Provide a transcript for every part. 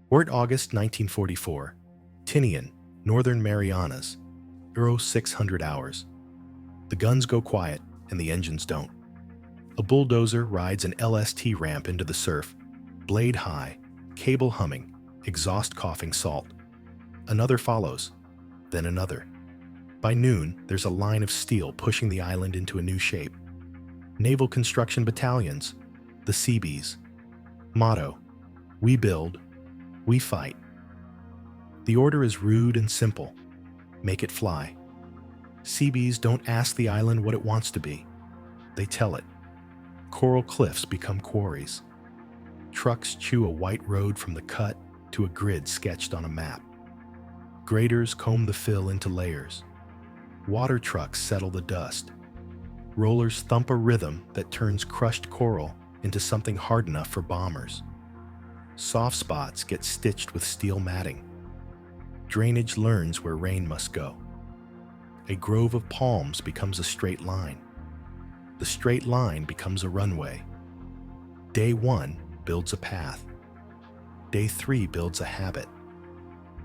Port August 1944, Tinian, Northern Marianas, Euro 600 hours. The guns go quiet and the engines don't. A bulldozer rides an LST ramp into the surf, blade high, cable humming, exhaust coughing salt. Another follows, then another. By noon, there's a line of steel pushing the island into a new shape. Naval Construction Battalions, the Seabees. Motto: we build, we fight. The order is rude and simple. Make it fly. Seabees don't ask the island what it wants to be. They tell it. Coral cliffs become quarries. Trucks chew a white road from the cut to a grid sketched on a map. Graders comb the fill into layers. Water trucks settle the dust. Rollers thump a rhythm that turns crushed coral into something hard enough for bombers. Soft spots get stitched with steel matting. Drainage learns where rain must go. A grove of palms becomes a straight line. The straight line becomes a runway. Day 1 builds a path. Day 3 builds a habit.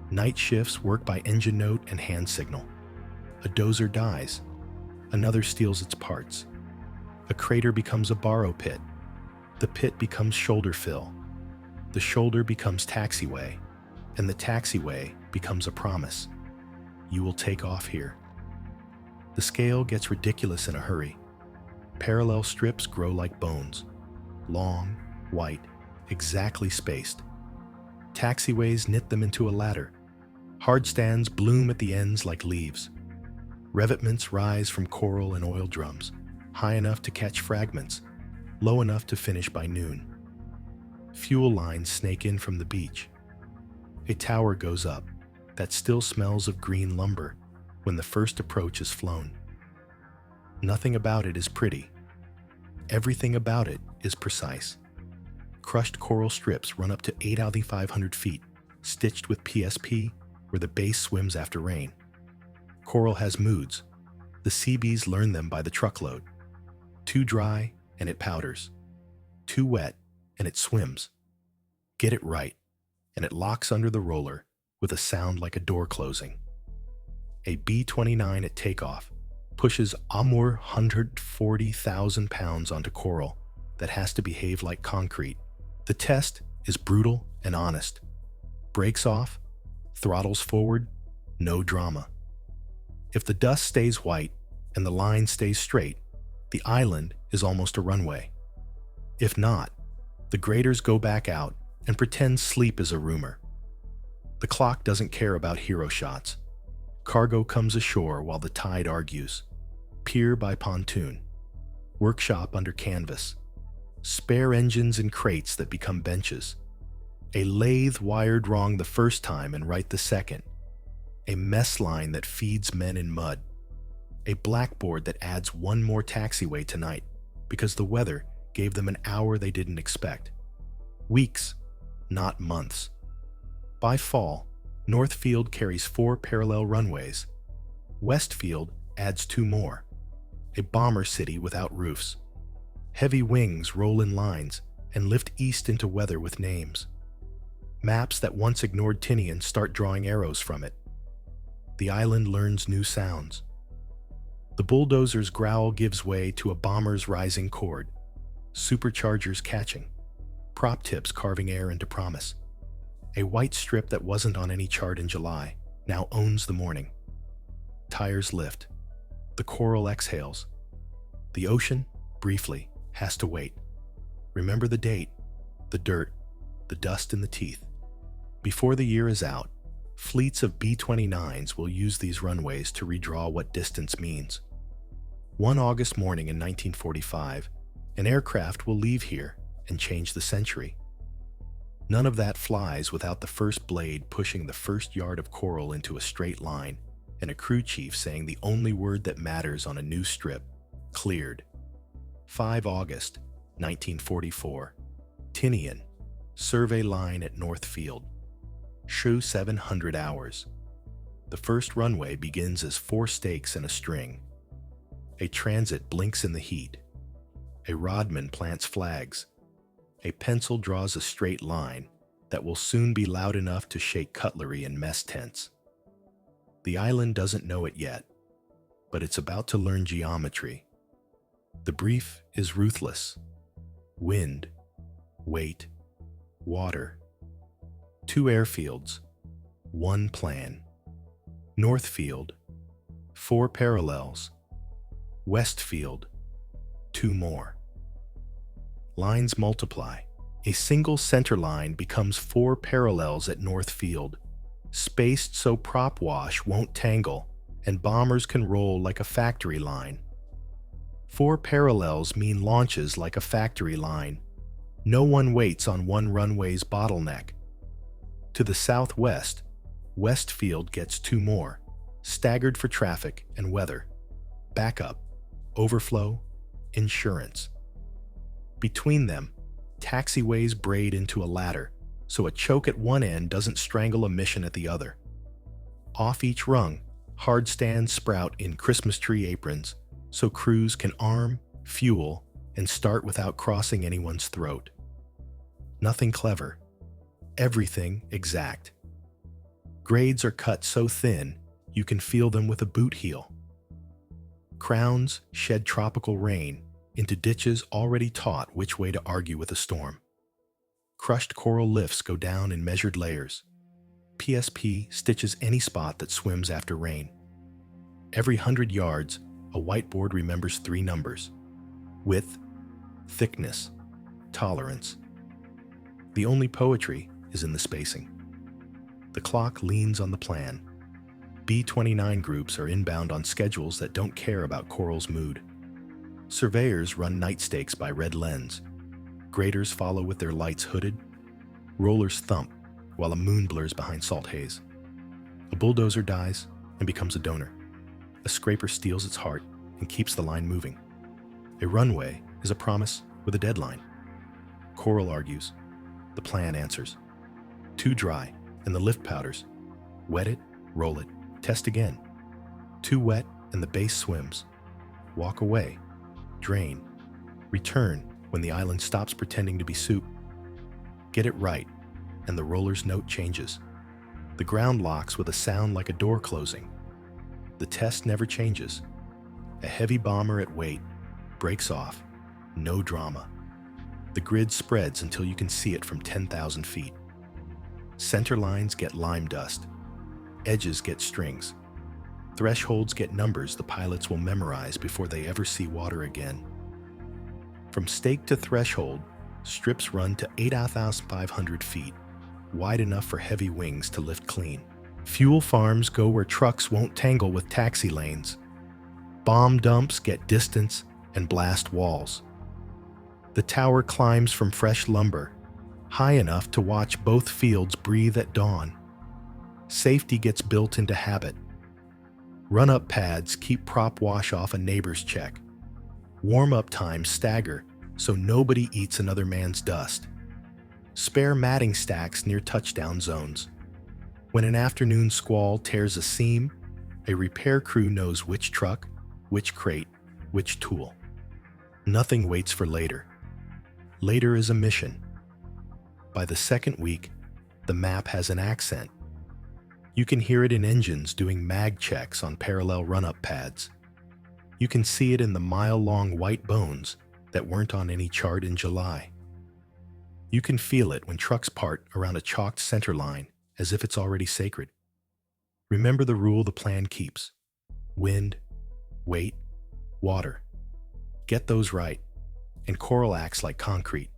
Night shifts work by engine note and hand signal. A dozer dies. Another steals its parts. A crater becomes a borrow pit. The pit becomes shoulder fill. The shoulder becomes taxiway. And the taxiway becomes a promise. You will take off here. The scale gets ridiculous in a hurry. Parallel strips grow like bones. Long, white, exactly spaced. Taxiways knit them into a ladder. Hardstands bloom at the ends like leaves. Revetments rise from coral and oil drums, high enough to catch fragments, low enough to finish by noon. Fuel lines snake in from the beach. A tower goes up that still smells of green lumber when the first approach is flown. Nothing about it is pretty. Everything about it is precise. Crushed coral strips run up to 8,500 feet, stitched with PSP where the base swims after rain. Coral has moods. The Seabees learn them by the truckload. Too dry and it powders. Too wet and it swims. Get it right and it locks under the roller with a sound like a door closing. A B-29 at takeoff pushes a more 140,000 pounds onto coral that has to behave like concrete. The test is brutal and honest. Brakes off, throttles forward, no drama. If the dust stays white and the line stays straight, the island is almost a runway. If not, the graders go back out and pretend sleep is a rumor. The clock doesn't care about hero shots. Cargo comes ashore while the tide argues. Pier by pontoon. Workshop under canvas. Spare engines in crates that become benches. A lathe wired wrong the first time and right the second. A mess line that feeds men in mud. A blackboard that adds one more taxiway tonight because the weather gave them an hour they didn't expect. Weeks, not months. By fall, Northfield carries 4 parallel runways. Westfield adds 2 more. A bomber city without roofs. Heavy wings roll in lines and lift east into weather with names. Maps that once ignored Tinian start drawing arrows from it. The island learns new sounds. The bulldozer's growl gives way to a bomber's rising chord. Superchargers catching. Prop tips carving air into promise. A white strip that wasn't on any chart in July now owns the morning. Tires lift. The coral exhales. The ocean, briefly, has to wait. Remember the date, the dirt, the dust in the teeth. Before the year is out, fleets of B-29s will use these runways to redraw what distance means. One August morning in 1945, an aircraft will leave here and change the century. None of that flies without the first blade pushing the first yard of coral into a straight line and a crew chief saying the only word that matters on a new strip, cleared. 5 August, 1944. Tinian, survey line at Northfield. Show 700 hours. The first runway begins as 4 stakes and a string. A transit blinks in the heat. A rodman plants flags. A pencil draws a straight line, that will soon be loud enough to shake cutlery and mess tents. The island doesn't know it yet, but it's about to learn geometry. The brief is ruthless. Wind, weight, water. 2 airfields, 1 plan. North field, 4 parallels. West field, 2 more. Lines multiply. A single center line becomes 4 parallels at North field, spaced so prop wash won't tangle and bombers can roll like a factory line. 4 parallels mean launches like a factory line. No one waits on one runway's bottleneck. To the southwest, West field gets 2 more, staggered for traffic and weather. Backup, overflow, insurance. Between them, taxiways braid into a ladder, so a choke at one end doesn't strangle a mission at the other. Off each rung, hard stands sprout in Christmas tree aprons, so crews can arm, fuel, and start without crossing anyone's throat. Nothing clever. Everything exact. Grades are cut so thin, you can feel them with a boot heel. Crowns shed tropical rain into ditches already taught which way to argue with a storm. Crushed coral lifts go down in measured layers. PSP stitches any spot that swims after rain. Every 100 yards, a whiteboard remembers 3 numbers: width, thickness, tolerance. The only poetry is in the spacing. The clock leans on the plan. B-29 groups are inbound on schedules that don't care about coral's mood. Surveyors run night stakes by red lens. Graders follow with their lights hooded. Rollers thump while a moon blurs behind salt haze. A bulldozer dies and becomes a donor. A scraper steals its heart and keeps the line moving. A runway is a promise with a deadline. Coral argues. The plan answers. Too dry, and the lift powders. Wet it, roll it, test again. Too wet, and the base swims. Walk away, drain, return when the island stops pretending to be soup. Get it right, and the roller's note changes. The ground locks with a sound like a door closing. The test never changes. A heavy bomber at weight breaks off. No drama. The grid spreads until you can see it from 10,000 feet. Center lines get lime dust. Edges get strings. Thresholds get numbers the pilots will memorize before they ever see water again. From stake to threshold, strips run to 8,500 feet, wide enough for heavy wings to lift clean. Fuel farms go where trucks won't tangle with taxi lanes. Bomb dumps get distance and blast walls. The tower climbs from fresh lumber, high enough to watch both fields breathe at dawn. Safety gets built into habit. Run-up pads keep prop wash off a neighbor's check. Warm-up times stagger so nobody eats another man's dust. Spare matting stacks near touchdown zones. When an afternoon squall tears a seam, a repair crew knows which truck, which crate, which tool. Nothing waits for later. Later is a mission. By the second week, the map has an accent. You can hear it in engines doing mag checks on parallel run-up pads. You can see it in the mile-long white bones that weren't on any chart in July. You can feel it when trucks part around a chalked center line as if it's already sacred. Remember the rule the plan keeps: wind, weight, water. Get those right, and coral acts like concrete.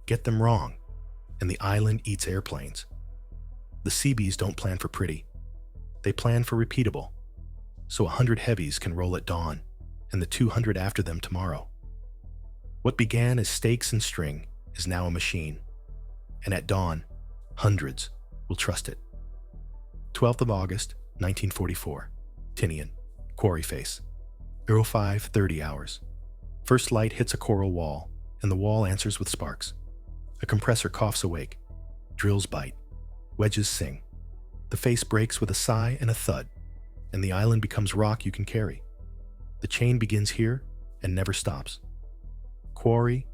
Get them wrong, and the island eats airplanes. The Seabees don't plan for pretty. They plan for repeatable, so 100 heavies can roll at dawn, and the 200 after them tomorrow. What began as stakes and string is now a machine, and at dawn, hundreds will trust it. 12th of August, 1944, Tinian, quarry face. 05:30 hours. First light hits a coral wall, and the wall answers with sparks. A compressor coughs awake. Drills bite. Wedges sing. The face breaks with a sigh and a thud, and the island becomes rock you can carry. The chain begins here and never stops. Quarry,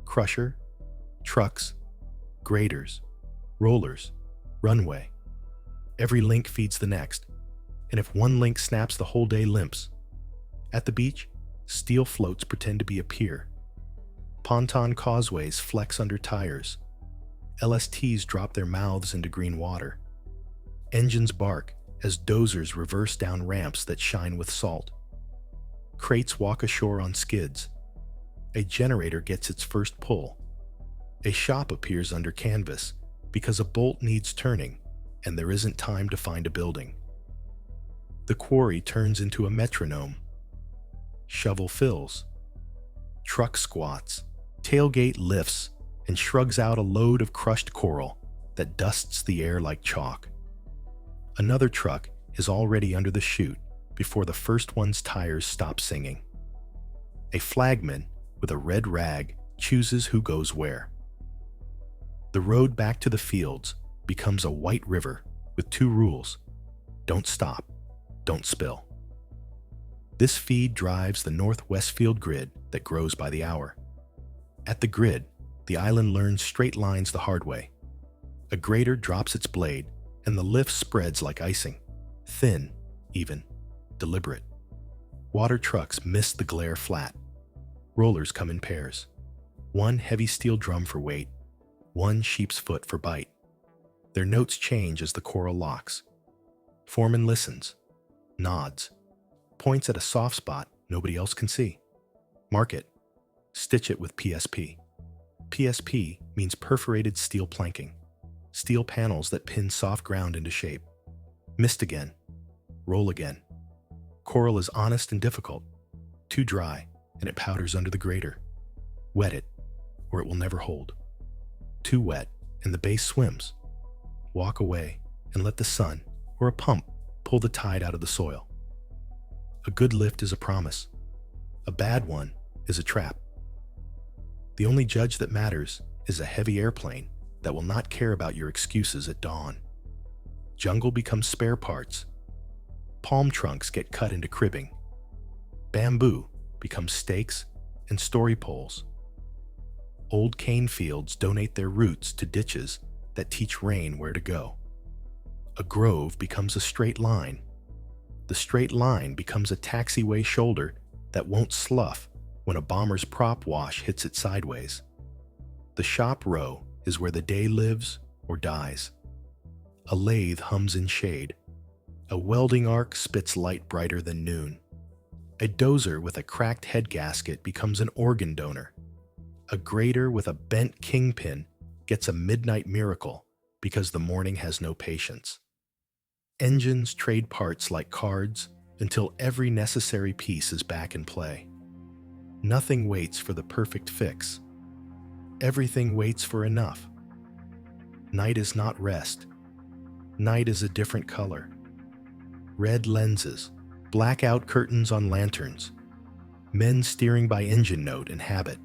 crusher, trucks, graders, Rollers, runway. Every link feeds the next, and if one link snaps, the whole day limps. At the beach, steel floats pretend to be a pier. Ponton causeways flex under tires. LSTs drop their mouths into green water. Engines bark as dozers reverse down ramps that shine with salt. Crates walk ashore on skids. A generator gets its first pull. A shop appears under canvas because a bolt needs turning and there isn't time to find a building. The quarry turns into a metronome. Shovel fills. Truck squats. Tailgate lifts and shrugs out a load of crushed coral that dusts the air like chalk. Another truck is already under the chute before the first one's tires stop singing. A flagman with a red rag chooses who goes where. The road back to the fields becomes a white river with two rules: don't stop, don't spill. This feed drives the northwest field grid that grows by the hour. At the grid, the island learns straight lines the hard way. A grader drops its blade, and the lift spreads like icing, thin, even, deliberate. Water trucks miss the glare flat. Rollers come in pairs. One heavy steel drum for weight, one sheep's foot for bite. Their notes change as the coral locks. Foreman listens, nods, points at a soft spot nobody else can see. Mark it. Stitch it with PSP. PSP means perforated steel planking, steel panels that pin soft ground into shape. Missed again. Roll again. Coral is honest and difficult. Too dry, and it powders under the grater. Wet it, or it will never hold. Too wet, and the base swims. Walk away and let the sun or a pump pull the tide out of the soil. A good lift is a promise. A bad one is a trap. The only judge that matters is a heavy airplane that will not care about your excuses at dawn. Jungle becomes spare parts. Palm trunks get cut into cribbing. Bamboo becomes stakes and story poles. Old cane fields donate their roots to ditches that teach rain where to go. A grove becomes a straight line. The straight line becomes a taxiway shoulder that won't slough when a bomber's prop wash hits it sideways. The shop row is where the day lives or dies. A lathe hums in shade. A welding arc spits light brighter than noon. A dozer with a cracked head gasket becomes an organ donor. A grater with a bent kingpin gets a midnight miracle because the morning has no patience. Engines trade parts like cards until every necessary piece is back in play. Nothing waits for the perfect fix. Everything waits for enough. Night is not rest. Night is a different color. Red lenses, blackout curtains on lanterns, men steering by engine note and habit.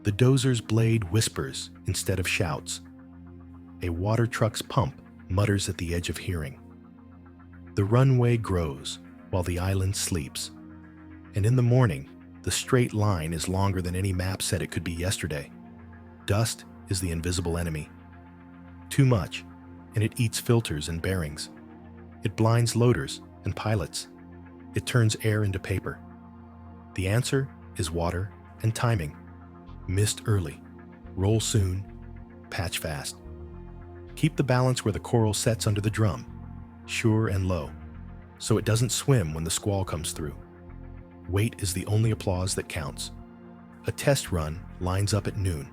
The dozer's blade whispers instead of shouts. A water truck's pump mutters at the edge of hearing. The runway grows while the island sleeps. And in the morning, the straight line is longer than any map said it could be yesterday. Dust is the invisible enemy. Too much, and it eats filters and bearings. It blinds loaders and pilots. It turns air into paper. The answer is water and timing. Mist early, roll soon, patch fast. Keep the balance where the coral sets under the drum, sure and low, so it doesn't swim when the squall comes through. Weight is the only applause that counts. A test run lines up at noon.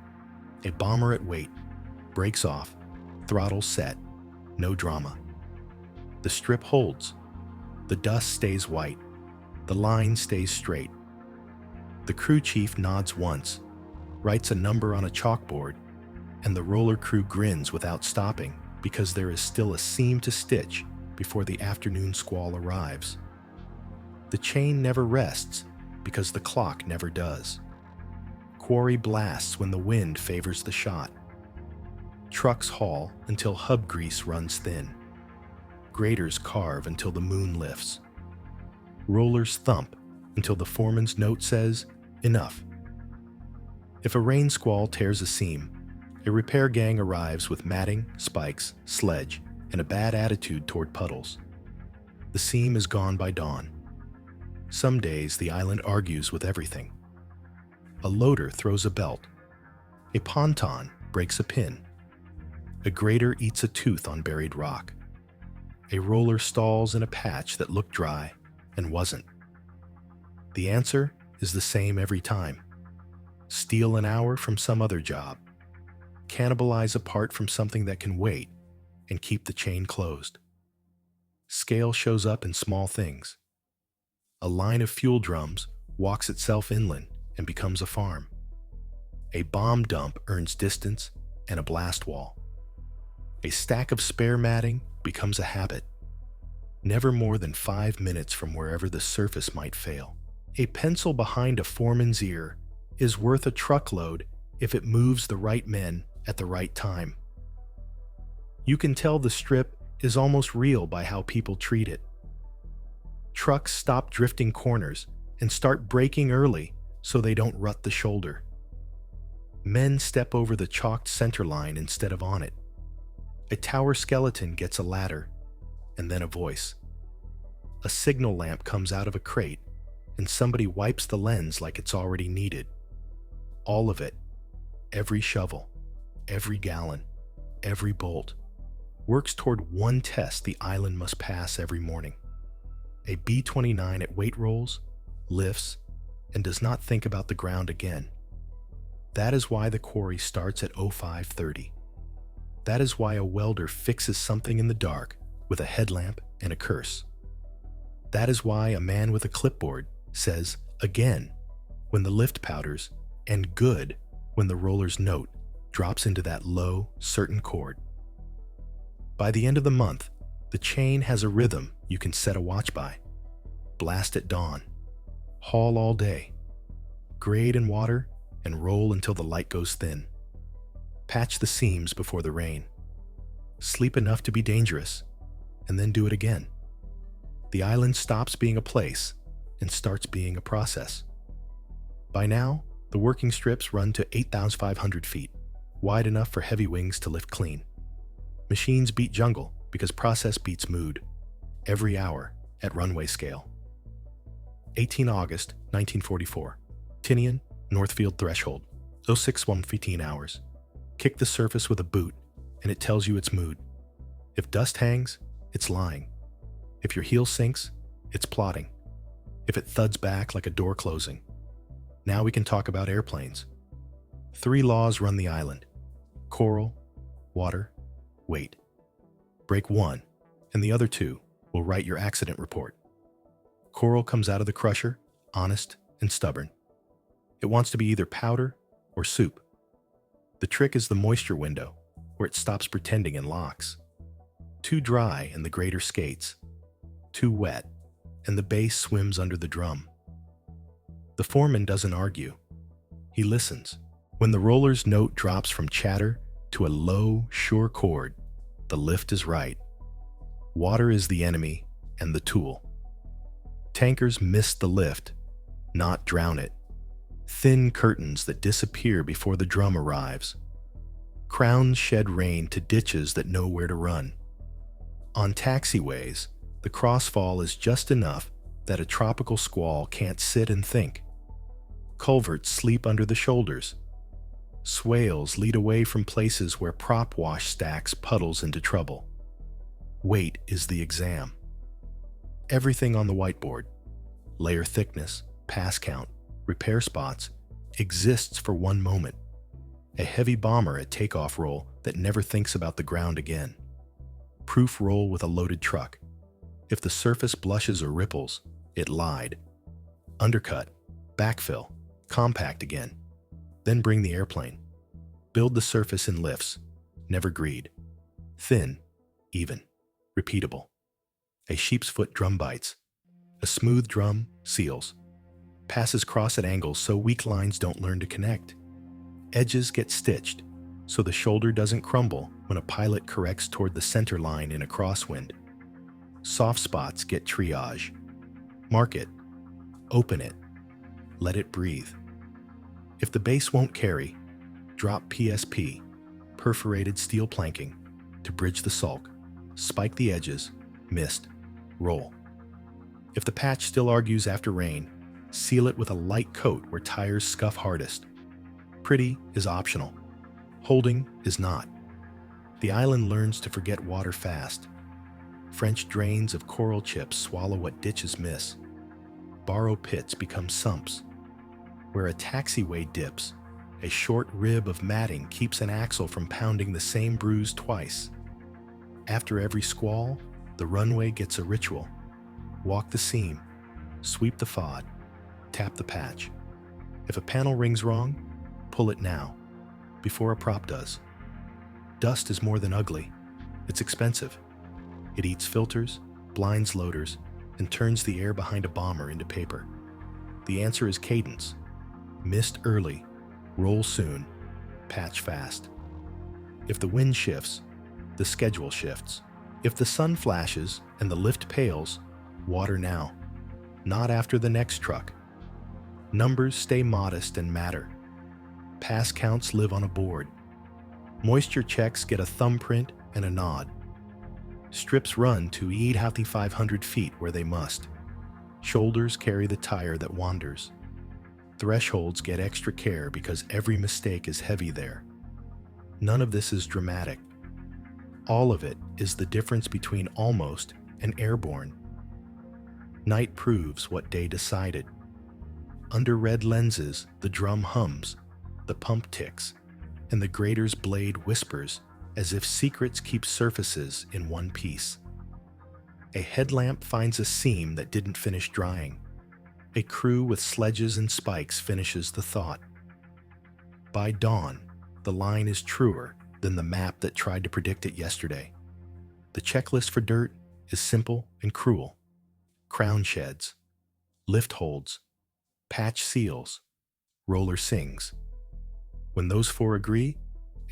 A bomber at weight, breaks off, throttle set, no drama. The strip holds. The dust stays white. The line stays straight. The crew chief nods once, writes a number on a chalkboard, and the roller crew grins without stopping because there is still a seam to stitch before the afternoon squall arrives. The chain never rests because the clock never does. Quarry blasts when the wind favors the shot. Trucks haul until hub grease runs thin. Graders carve until the moon lifts. Rollers thump until the foreman's note says, enough. If a rain squall tears a seam, A repair gang arrives with matting, spikes, sledge, and a bad attitude toward puddles. The seam is gone by dawn. Some days the island argues with everything. A loader throws a belt. A ponton breaks a pin. A grader eats a tooth on buried rock. A roller stalls in a patch that looked dry and wasn't. The answer is the same every time. Steal an hour from some other job. Cannibalize a part from something that can wait and keep the chain closed. Scale shows up in small things. A line of fuel drums walks itself inland and becomes a farm. A bomb dump earns distance and a blast wall. A stack of spare matting becomes a habit. Never more than 5 minutes from wherever the surface might fail. A pencil behind a foreman's ear is worth a truckload if it moves the right men at the right time. You can tell the strip is almost real by how people treat it. Trucks stop drifting corners and start braking early so they don't rut the shoulder. Men step over the chalked center line instead of on it. A tower skeleton gets a ladder, and then a voice. A signal lamp comes out of a crate, and somebody wipes the lens like it's already needed. All of it, every shovel, every gallon, every bolt, works toward one test the island must pass every morning. A B-29 at weight rolls, lifts, and does not think about the ground again. That is why the quarry starts at 05:30. That is why a welder fixes something in the dark with a headlamp and a curse. That is why a man with a clipboard says again when the lift powders and good when the roller's note drops into that low, certain chord. By the end of the month, the chain has a rhythm you can set a watch by. Blast at dawn. Haul all day. Grade in water and roll until the light goes thin. Patch the seams before the rain. Sleep enough to be dangerous, and then do it again. The island stops being a place and starts being a process. By now, the working strips run to 8,500 feet, wide enough for heavy wings to lift clean. Machines beat jungle because process beats mood, every hour at runway scale. 18 August 1944, Tinian, Northfield Threshold, 06:15 hours. Kick the surface with a boot, and it tells you its mood. If dust hangs, it's lying. If your heel sinks, it's plotting. If it thuds back like a door closing. Now we can talk about airplanes. 3 laws run the island: coral, water, weight. Break 1, and the other 2 will write your accident report. Coral comes out of the crusher, honest and stubborn. It wants to be either powder or soup. The trick is the moisture window, where it stops pretending and locks. Too dry and the grader skates. Too wet, and the base swims under the drum. The foreman doesn't argue. He listens. When the roller's note drops from chatter to a low, sure chord, the lift is right. Water is the enemy and the tool. Tankers miss the lift, not drown it. Thin curtains that disappear before the drum arrives. Crowns shed rain to ditches that know where to run. On taxiways, the crossfall is just enough that a tropical squall can't sit and think. Culverts sleep under the shoulders. Swales lead away from places where prop wash stacks puddles into trouble. Weight is the exam. Everything on the whiteboard, layer thickness, pass count, repair spots, exists for one moment. A heavy bomber at takeoff roll that never thinks about the ground again. Proof roll with a loaded truck. If the surface blushes or ripples, it lied. Undercut, backfill, compact again. Then bring the airplane. Build the surface in lifts, never greed. Thin, even, repeatable. A sheep's foot drum bites. A smooth drum seals. Passes cross at angles so weak lines don't learn to connect. Edges get stitched so the shoulder doesn't crumble when a pilot corrects toward the center line in a crosswind. Soft spots get triage. Mark it. Open it. Let it breathe. If the base won't carry, drop PSP. perforated steel planking to bridge the sulk, spike the edges, mist, roll. If the patch still argues after rain, seal it with a light coat where tires scuff hardest. Pretty is optional. Holding is not. The island learns to forget water fast. French drains of coral chips swallow what ditches miss. Borrow pits become sumps. Where a taxiway dips, a short rib of matting keeps an axle from pounding the same bruise twice. After every squall, the runway gets a ritual. Walk the seam, sweep the fod, tap the patch. If a panel rings wrong, pull it now, before a prop does. Dust is more than ugly. It's expensive. It eats filters, blinds loaders, and turns the air behind a bomber into paper. The answer is cadence. Mist early, roll soon, patch fast. If the wind shifts, the schedule shifts. If the sun flashes and the lift pales, water now, not after the next truck. Numbers stay modest and matter. Pass counts live on a board. Moisture checks get a thumbprint and a nod. Strips run to eat out the 500 feet where they must. Shoulders carry the tire that wanders. Thresholds get extra care because every mistake is heavy there. None of this is dramatic. All of it is the difference between almost and airborne. Night proves what day decided. Under red lenses, the drum hums, the pump ticks, and the grader's blade whispers as if secrets keep surfaces in one piece. A headlamp finds a seam that didn't finish drying. A crew with sledges and spikes finishes the thought. By dawn, the line is truer than the map that tried to predict it yesterday. The checklist for dirt is simple and cruel. Crown sheds, lift holds, patch seals, roller sings. When those four agree,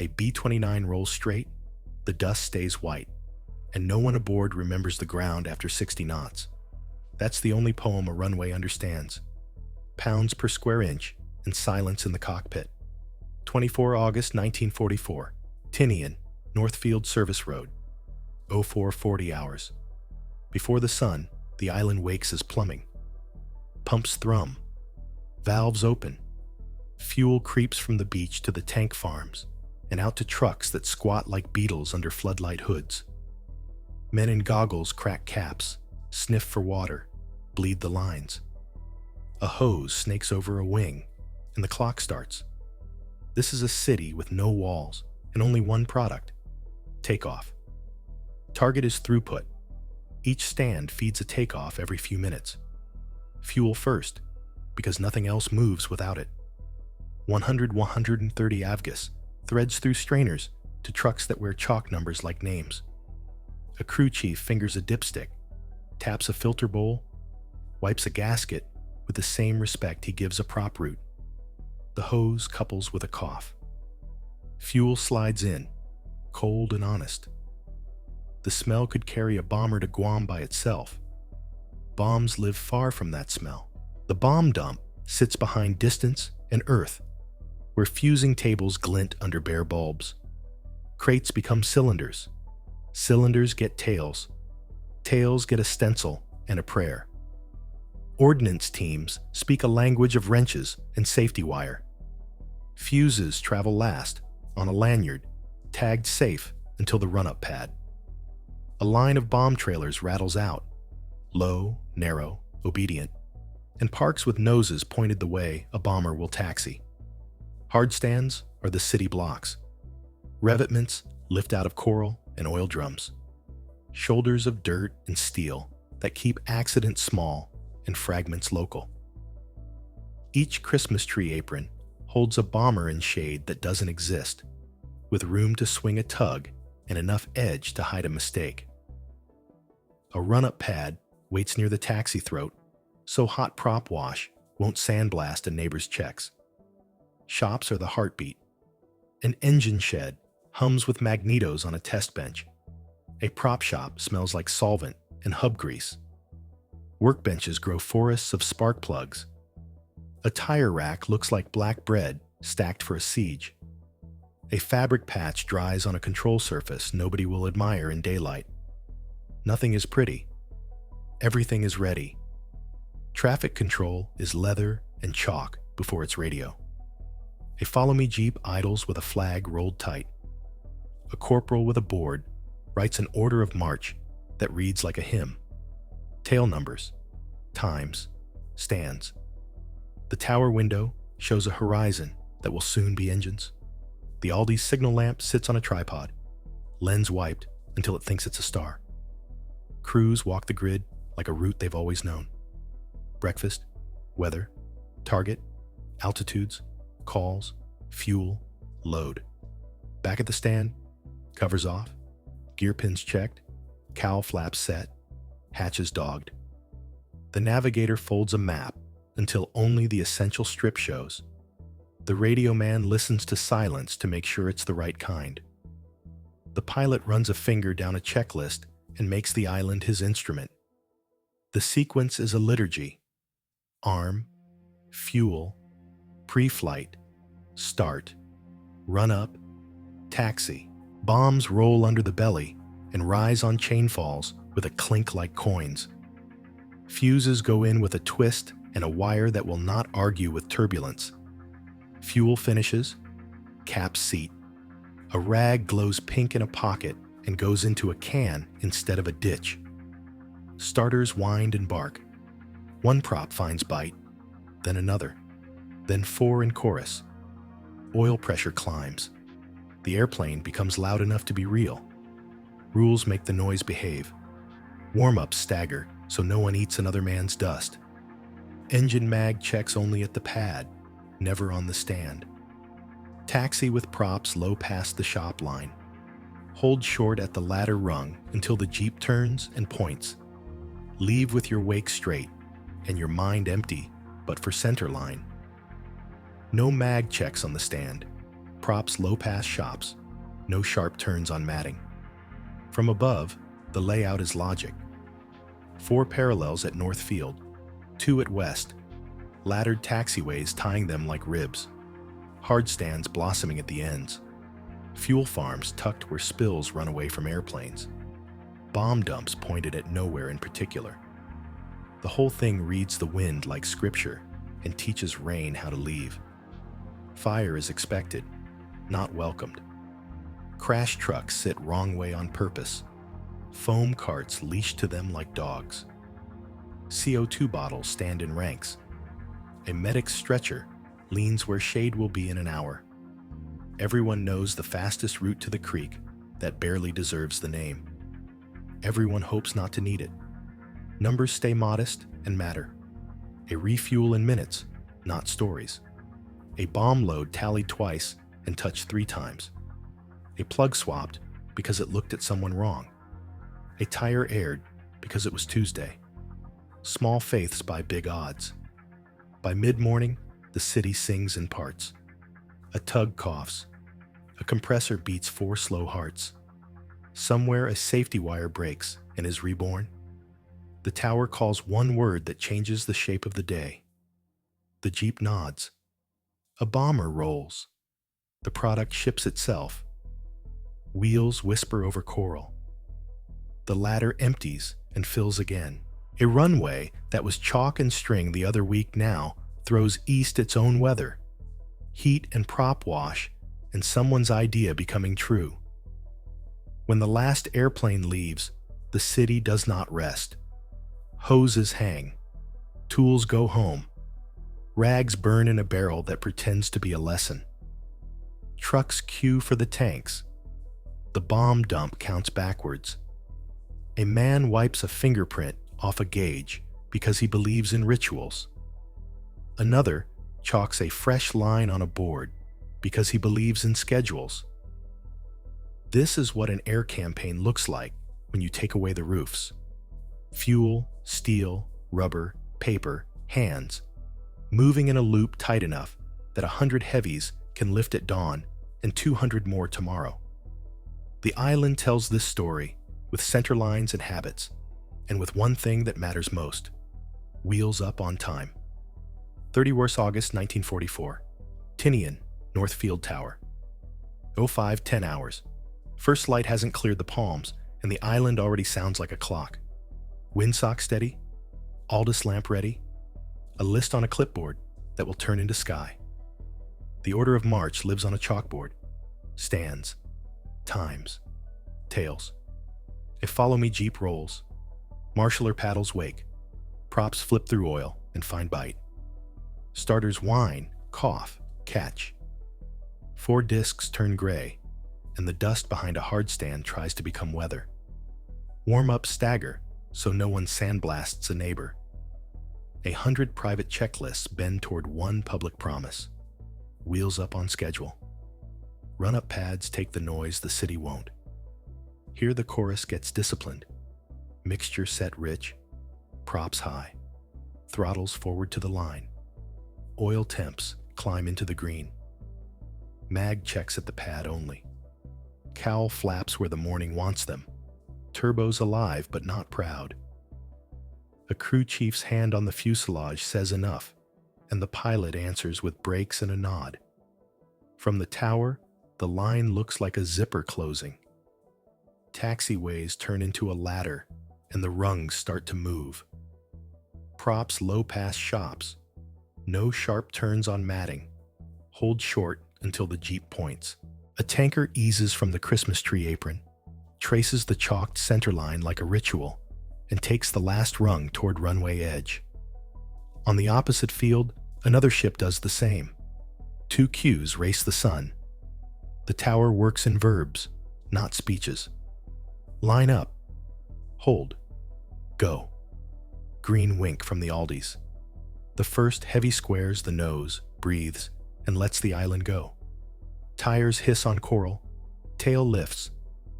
a B-29 rolls straight, the dust stays white, and no one aboard remembers the ground after 60 knots. That's the only poem a runway understands. Pounds per square inch and silence in the cockpit. 24 August 1944, Tinian, Northfield Service Road. 0440 hours. Before the sun, the island wakes as plumbing. Pumps thrum. Valves open. Fuel creeps from the beach to the tank farms and out to trucks that squat like beetles under floodlight hoods. Men in goggles crack caps, sniff for water, bleed the lines. A hose snakes over a wing, and the clock starts. This is a city with no walls and only one product: takeoff. Target is throughput. Each stand feeds a takeoff every few minutes. Fuel first, because nothing else moves without it. 130 avgas threads through strainers to trucks that wear chalk numbers like names. A crew chief fingers a dipstick, taps a filter bowl, wipes a gasket with the same respect he gives a prop root. The hose couples with a cough. Fuel slides in, cold and honest. The smell could carry a bomber to Guam by itself. Bombs live far from that smell. The bomb dump sits behind distance and earth, where fusing tables glint under bare bulbs. Crates become cylinders. Cylinders get tails. Tails get a stencil and a prayer. Ordnance teams speak a language of wrenches and safety wire. Fuses travel last, on a lanyard, tagged safe until the run-up pad. A line of bomb trailers rattles out, low, narrow, obedient, and parks with noses pointed the way a bomber will taxi. Hard stands are the city blocks. Revetments lift out of coral and oil drums. Shoulders of dirt and steel that keep accidents small and fragments local. Each Christmas tree apron holds a bomber in shade that doesn't exist, with room to swing a tug and enough edge to hide a mistake. A run-up pad waits near the taxi throat, so hot prop wash won't sandblast a neighbor's checks. Shops are the heartbeat. An engine shed hums with magnetos on a test bench. A prop shop smells like solvent and hub grease. Workbenches grow forests of spark plugs. A tire rack looks like black bread stacked for a siege. A fabric patch dries on a control surface nobody will admire in daylight. Nothing is pretty. Everything is ready. Traffic control is leather and chalk before it's radio. A follow-me Jeep idles with a flag rolled tight. A corporal with a board writes an order of march that reads like a hymn. Tail numbers, times, stands. The tower window shows a horizon that will soon be engines. The Aldis signal lamp sits on a tripod, lens wiped until it thinks it's a star. Crews walk the grid like a route they've always known. Breakfast, weather, target, altitudes, calls, fuel, load. Back at the stand, covers off, gear pins checked, cowl flaps set, hatches dogged. The navigator folds a map until only the essential strip shows. The radio man listens to silence to make sure it's the right kind. The pilot runs a finger down a checklist and makes the island his instrument. The sequence is a liturgy. Arm, fuel, pre-flight, start, run up, taxi. Bombs roll under the belly and rise on chainfalls with a clink like coins. Fuses go in with a twist and a wire that will not argue with turbulence. Fuel finishes, cap seat. A rag glows pink in a pocket and goes into a can instead of a ditch. Starters wind and bark. One prop finds bite, then another, then four in chorus. Oil pressure climbs. The airplane becomes loud enough to be real. Rules make the noise behave. Warm-ups stagger so no one eats another man's dust. Engine mag checks only at the pad, never on the stand. Taxi with props low past the shop line. Hold short at the ladder rung until the Jeep turns and points. Leave with your wake straight and your mind empty, but for center line. No mag checks on the stand. Props low past shops. No sharp turns on matting. From above, the layout is logic. 4 parallels at North Field, 2 at West. Laddered taxiways tying them like ribs. Hard stands blossoming at the ends. Fuel farms tucked where spills run away from airplanes. Bomb dumps pointed at nowhere in particular. The whole thing reads the wind like scripture and teaches rain how to leave. Fire is expected, not welcomed. Crash trucks sit wrong way on purpose. Foam carts leash to them like dogs. CO2 bottles stand in ranks. A medic's stretcher leans where shade will be in an hour. Everyone knows the fastest route to the creek that barely deserves the name. Everyone hopes not to need it. Numbers stay modest and matter. A refuel in minutes, not stories. A bomb load tallied twice and touched 3 times. A plug swapped because it looked at someone wrong. A tire aired because it was Tuesday. Small faiths by big odds. By mid-morning, the city sings in parts. A tug coughs. A compressor beats 4 slow hearts. Somewhere a safety wire breaks and is reborn. The tower calls one word that changes the shape of the day. The Jeep nods. A bomber rolls. The product ships itself. Wheels whisper over coral. The ladder empties and fills again. A runway that was chalk and string the other week now throws east its own weather. Heat and prop wash and someone's idea becoming true. When the last airplane leaves, the city does not rest. Hoses hang. Tools go home. Rags burn in a barrel that pretends to be a lesson. Trucks queue for the tanks. The bomb dump counts backwards. A man wipes a fingerprint off a gauge because he believes in rituals. Another chalks a fresh line on a board because he believes in schedules. This is what an air campaign looks like when you take away the roofs. Fuel, steel, rubber, paper, hands, moving in a loop tight enough that 100 heavies can lift at dawn and 200 more tomorrow. The island tells this story with center lines and habits, and with one thing that matters most: wheels up on time. 31st August 1944, Tinian, North Field Tower. 05, 10 hours. First light hasn't cleared the palms, and the island already sounds like a clock. Windsock steady, Aldis lamp ready, a list on a clipboard that will turn into sky. The order of march lives on a chalkboard. Stands, times, tails. A follow-me jeep rolls. Marshaller paddles wake. Props flip through oil and find bite. Starters whine, cough, catch. 4 discs turn gray, and the dust behind a hardstand tries to become weather. Warm-ups stagger, so no one sandblasts a neighbor. 100 private checklists bend toward one public promise. Wheels up on schedule. Run-up pads take the noise the city won't. Here the chorus gets disciplined. Mixture set rich, props high. Throttles forward to the line. Oil temps climb into the green. Mag checks at the pad only. Cowl flaps where the morning wants them. Turbos alive but not proud. A crew chief's hand on the fuselage says enough, and the pilot answers with brakes and a nod. From the tower, the line looks like a zipper closing. Taxiways turn into a ladder, and the rungs start to move. Props low past shops. No sharp turns on matting. Hold short until the jeep points. A tanker eases from the Christmas tree apron, traces the chalked center line like a ritual, and takes the last rung toward runway edge. On the opposite field, another ship does the same. 2 queues race the sun. The tower works in verbs, not speeches. Line up. Hold. Go. Green wink from the Aldis. The first heavy squares the nose, breathes, and lets the island go. Tires hiss on coral. Tail lifts.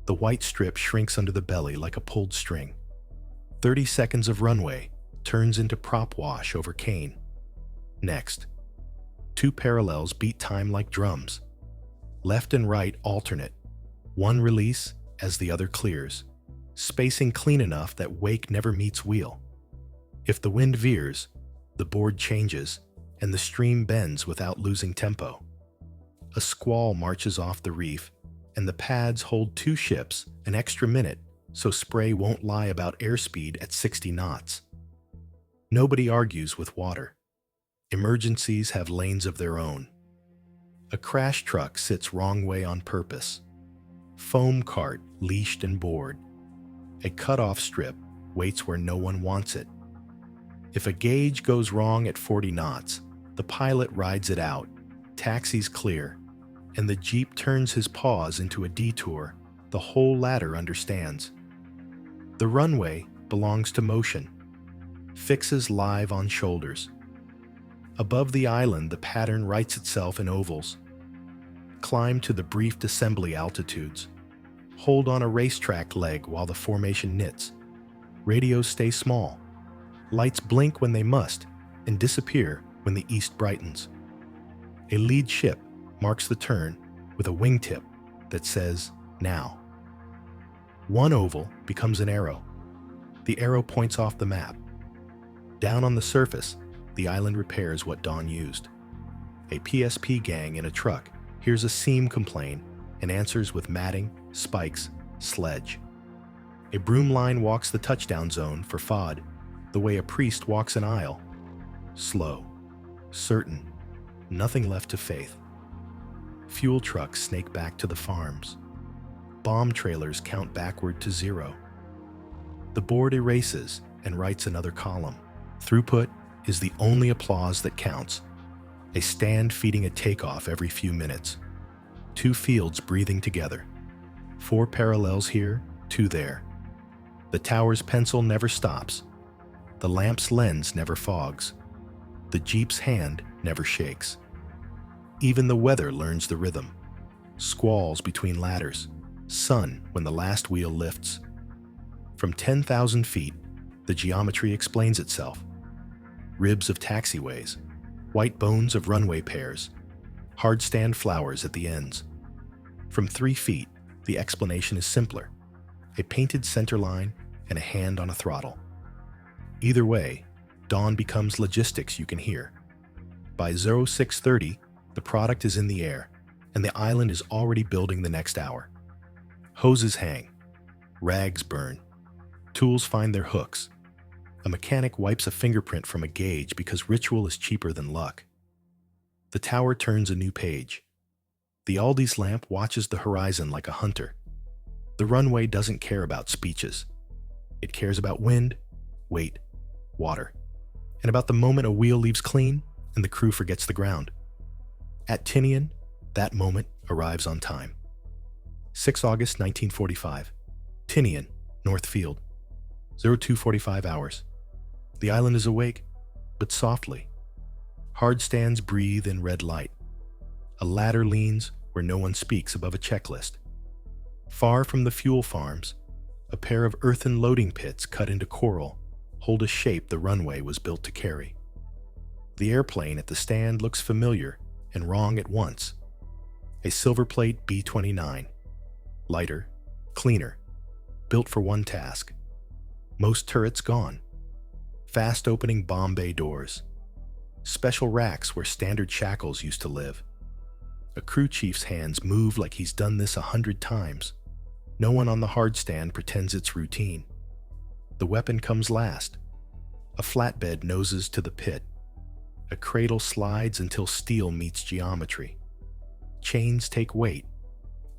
The white strip shrinks under the belly like a pulled string. 30 seconds of runway turns into prop wash over cane. Next. 2 parallels beat time like drums. Left and right alternate. One release as the other clears. Spacing clean enough that wake never meets wheel. If the wind veers, the board changes, and the stream bends without losing tempo. A squall marches off the reef, and the pads hold 2 ships an extra minute so spray won't lie about airspeed at 60 knots. Nobody argues with water. Emergencies have lanes of their own. A crash truck sits wrong way on purpose. Foam cart leashed and bored. A cutoff strip waits where no one wants it. If a gauge goes wrong at 40 knots, the pilot rides it out, taxis clear, and the jeep turns his pause into a detour the whole ladder understands. The runway belongs to motion. Fixes live on shoulders. Above the island, the pattern writes itself in ovals. Climb to the briefed assembly altitudes. Hold on a racetrack leg while the formation knits. Radios stay small. Lights blink when they must and disappear when the east brightens. A lead ship marks the turn with a wingtip that says, now. One oval becomes an arrow. The arrow points off the map. Down on the surface, the island repairs what Dawn used. A PSP gang in a truck hears a seam complain and answers with matting, spikes, sledge. A broom line walks the touchdown zone for FOD, the way a priest walks an aisle. Slow, certain, nothing left to faith. Fuel trucks snake back to the farms. Bomb trailers count backward to 0. The board erases and writes another column. Throughput is the only applause that counts. A stand feeding a takeoff every few minutes. 2 fields breathing together. 4 parallels here, 2 there. The tower's pencil never stops. The lamp's lens never fogs. The jeep's hand never shakes. Even the weather learns the rhythm. Squalls between ladders. Sun when the last wheel lifts. From 10,000 feet, the geometry explains itself. Ribs of taxiways, white bones of runway pairs, hard stand flowers at the ends. From 3 feet, the explanation is simpler. A painted center line and a hand on a throttle. Either way, dawn becomes logistics you can hear. By 0630, the product is in the air, and the island is already building the next hour. Hoses hang, rags burn, tools find their hooks. A mechanic wipes a fingerprint from a gauge because ritual is cheaper than luck. The tower turns a new page. The Aldis lamp watches the horizon like a hunter. The runway doesn't care about speeches. It cares about wind, weight, water, and about the moment a wheel leaves clean and the crew forgets the ground. At Tinian, that moment arrives on time. 6 August 1945. Tinian, North Field. 02:45 hours. The island is awake, but softly. Hard stands breathe in red light. A ladder leans where no one speaks above a checklist. Far from the fuel farms, a pair of earthen loading pits cut into coral hold a shape the runway was built to carry. The airplane at the stand looks familiar and wrong at once. A silverplate B-29. Lighter, cleaner, built for one task. Most turrets gone. Fast opening bomb bay doors. Special racks where standard shackles used to live. A crew chief's hands move like he's done this 100 times. No one on the hard stand pretends it's routine. The weapon comes last. A flatbed noses to the pit. A cradle slides until steel meets geometry. Chains take weight.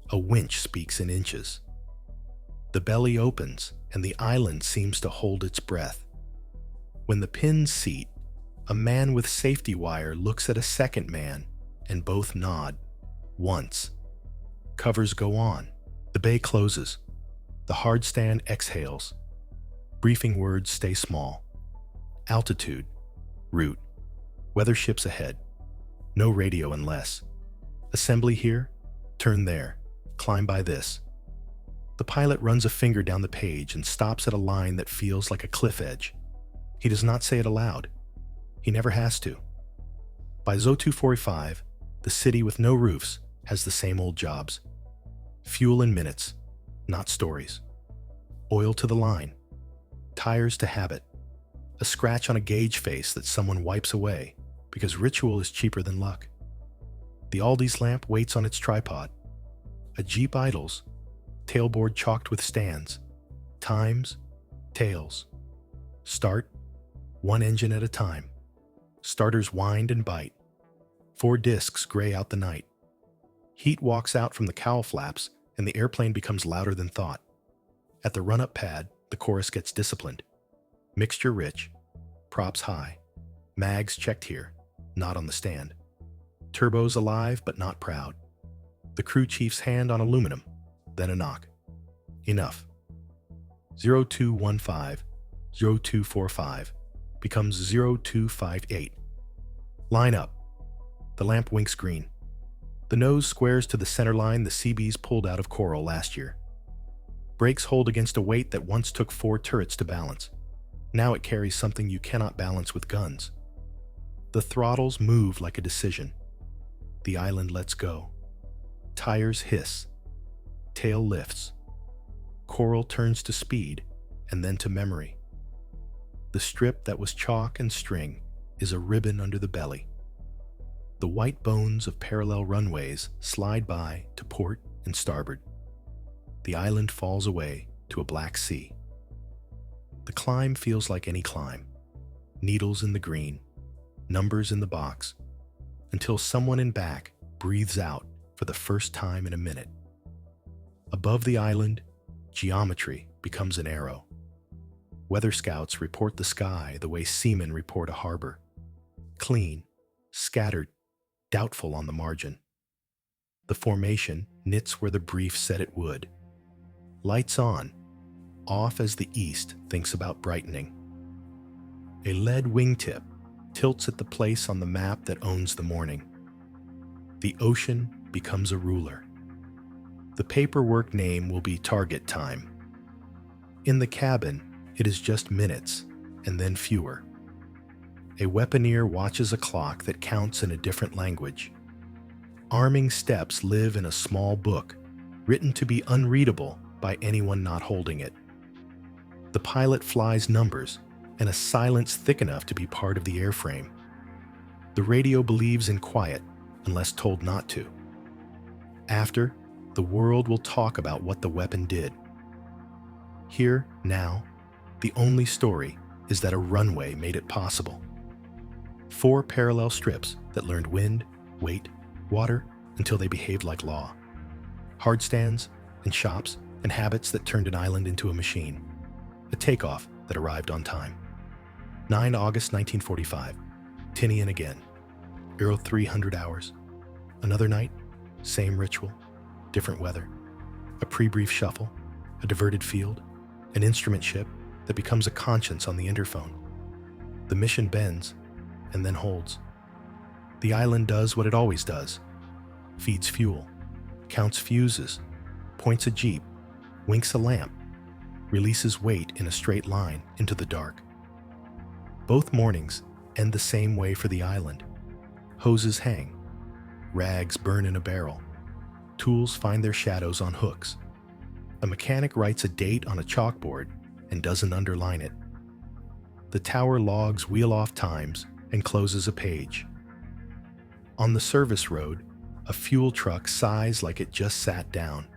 A winch speaks in inches. The belly opens, and the island seems to hold its breath. When the pins seat, a man with safety wire looks at a second man, and both nod. Once. Covers go on. The bay closes. The hard stand exhales. Briefing words stay small. Altitude. Route. Weather ships ahead. No radio unless. Assembly here. Turn there. Climb by this. The pilot runs a finger down the page and stops at a line that feels like a cliff edge. He does not say it aloud. He never has to. By 02:45, the city with no roofs has the same old jobs. Fuel in minutes, not stories. Oil to the line. Tires to habit. A scratch on a gauge face that someone wipes away because ritual is cheaper than luck. The Aldis lamp waits on its tripod. A Jeep idles, tailboard chalked with stands. Times, tails. Start, one engine at a time. Starters wind and bite. 4 discs gray out the night. Heat walks out from the cowl flaps, and the airplane becomes louder than thought. At the run-up pad, the chorus gets disciplined. Mixture rich, props high. Mags checked here, not on the stand. Turbos alive but not proud. The crew chief's hand on aluminum, then a knock. Enough. 0215, 0245 becomes 0258. Line up. The lamp winks green. The nose squares to the center line the Seabees pulled out of coral last year. Brakes hold against a weight that once took 4 turrets to balance. Now it carries something you cannot balance with guns. The throttles move like a decision. The island lets go. Tires hiss. Tail lifts. Coral turns to speed and then to memory. The strip that was chalk and string is a ribbon under the belly. The white bones of parallel runways slide by to port and starboard. The island falls away to a black sea. The climb feels like any climb. Needles in the green, numbers in the box, until someone in back breathes out for the first time in a minute. Above the island, geometry becomes an arrow. Weather scouts report the sky the way seamen report a harbor. Clean, scattered, doubtful on the margin. The formation knits where the brief said it would. Lights on, off as the east thinks about brightening. A lead wingtip tilts at the place on the map that owns the morning. The ocean becomes a ruler. The paperwork name will be target time. In the cabin, it is just minutes, and then fewer. A weaponeer watches a clock that counts in a different language. Arming steps live in a small book, written to be unreadable by anyone not holding it. The pilot flies numbers, and a silence thick enough to be part of the airframe. The radio believes in quiet, unless told not to. After, the world will talk about what the weapon did. Here, now, the only story is that a runway made it possible. 4 parallel strips that learned wind, weight, water until they behaved like law. Hard stands and shops and habits that turned an island into a machine. A takeoff that arrived on time. 9 August 1945. Tinian again. 300 hours. Another night, same ritual, different weather. A pre-brief shuffle, a diverted field, an instrument ship that becomes a conscience on the interphone. The mission bends and then holds. The island does what it always does. Feeds fuel, counts fuses, points a jeep, winks a lamp, releases weight in a straight line into the dark. Both mornings end the same way for the island. Hoses hang, rags burn in a barrel, tools find their shadows on hooks. A mechanic writes a date on a chalkboard and doesn't underline it. The tower logs wheel off times and closes a page. On the service road, a fuel truck sighs like it just sat down.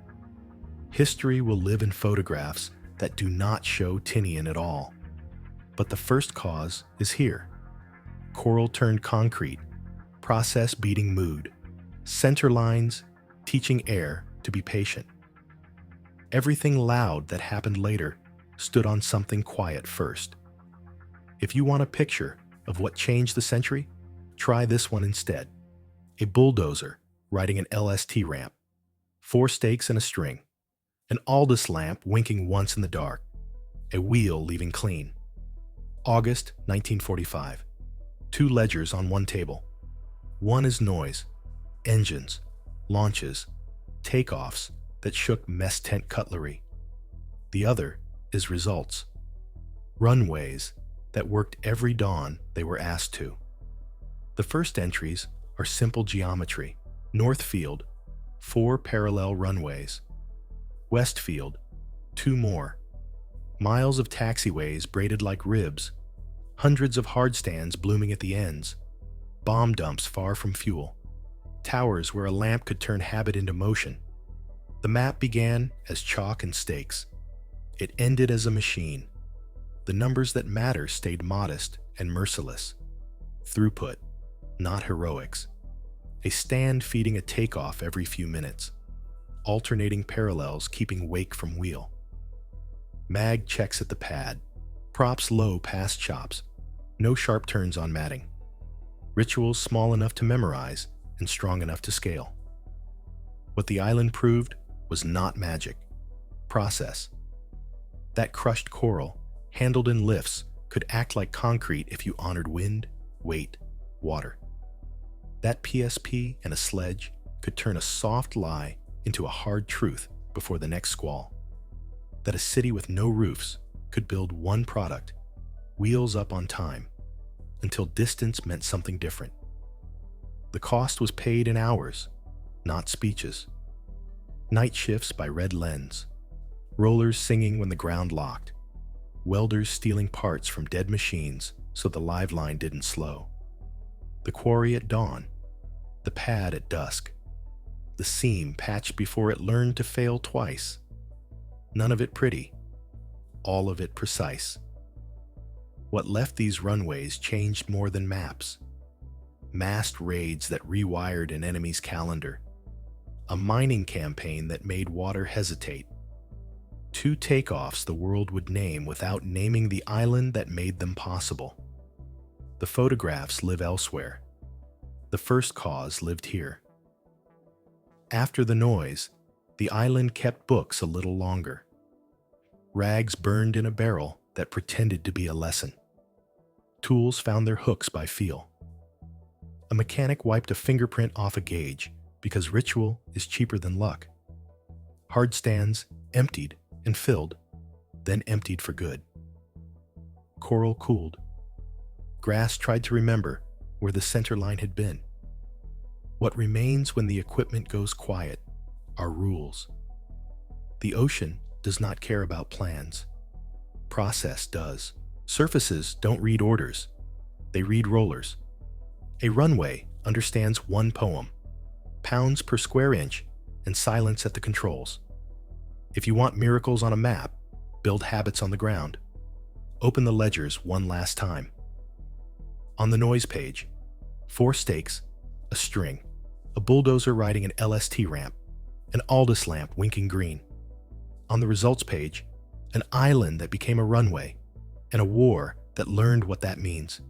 History will live in photographs that do not show Tinian at all. But the first cause is here. Coral turned concrete, process beating mood, center lines teaching air to be patient. Everything loud that happened later stood on something quiet first. If you want a picture of what changed the century, try this one instead. A bulldozer riding an LST ramp, 4 stakes and a string, an Aldis lamp winking once in the dark, a wheel leaving clean. August 1945. 2 ledgers on one table. One is noise, engines, launches, takeoffs that shook mess tent cutlery. The other is results, runways that worked every dawn they were asked to. The first entries are simple geometry. North field, 4 parallel runways. West field, 2 more. Miles of taxiways braided like ribs, hundreds of hard stands blooming at the ends, bomb dumps far from fuel, towers where a lamp could turn habit into motion. The map began as chalk and stakes. It ended as a machine. The numbers that matter stayed modest and merciless. Throughput, not heroics. A stand feeding a takeoff every few minutes. Alternating parallels keeping wake from wheel. Mag checks at the pad. Props low past chops. No sharp turns on matting. Rituals small enough to memorize and strong enough to scale. What the island proved was not magic. Process. That crushed coral, handled in lifts, could act like concrete if you honored wind, weight, water. That PSP and a sledge could turn a soft lie into a hard truth before the next squall. That a city with no roofs could build one product, wheels up on time, until distance meant something different. The cost was paid in hours, not speeches. Night shifts by red lens, rollers singing when the ground locked, welders stealing parts from dead machines so the live line didn't slow. The quarry at dawn, the pad at dusk, the seam patched before it learned to fail twice. None of it pretty, all of it precise. What left these runways changed more than maps. Massed raids that rewired an enemy's calendar. A mining campaign that made water hesitate. 2 takeoffs the world would name without naming the island that made them possible. The photographs live elsewhere. The first cause lived here. After the noise, the island kept books a little longer. Rags burned in a barrel that pretended to be a lesson. Tools found their hooks by feel. A mechanic wiped a fingerprint off a gauge because ritual is cheaper than luck. Hard stands emptied and filled, then emptied for good. Coral cooled. Grass tried to remember where the center line had been. What remains when the equipment goes quiet are rules. The ocean does not care about plans. Process does. Surfaces don't read orders. They read rollers. A runway understands one poem, pounds per square inch, and silence at the controls. If you want miracles on a map, build habits on the ground. Open the ledgers one last time. On the noise page, 4 stakes, a string, a bulldozer riding an LST ramp, an Aldis lamp winking green. On the results page, an island that became a runway, and a war that learned what that means.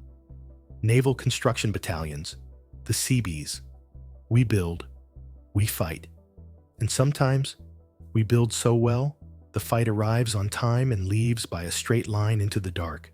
Naval Construction Battalions, the Seabees. We build, we fight. And sometimes, we build so well, the fight arrives on time and leaves by a straight line into the dark.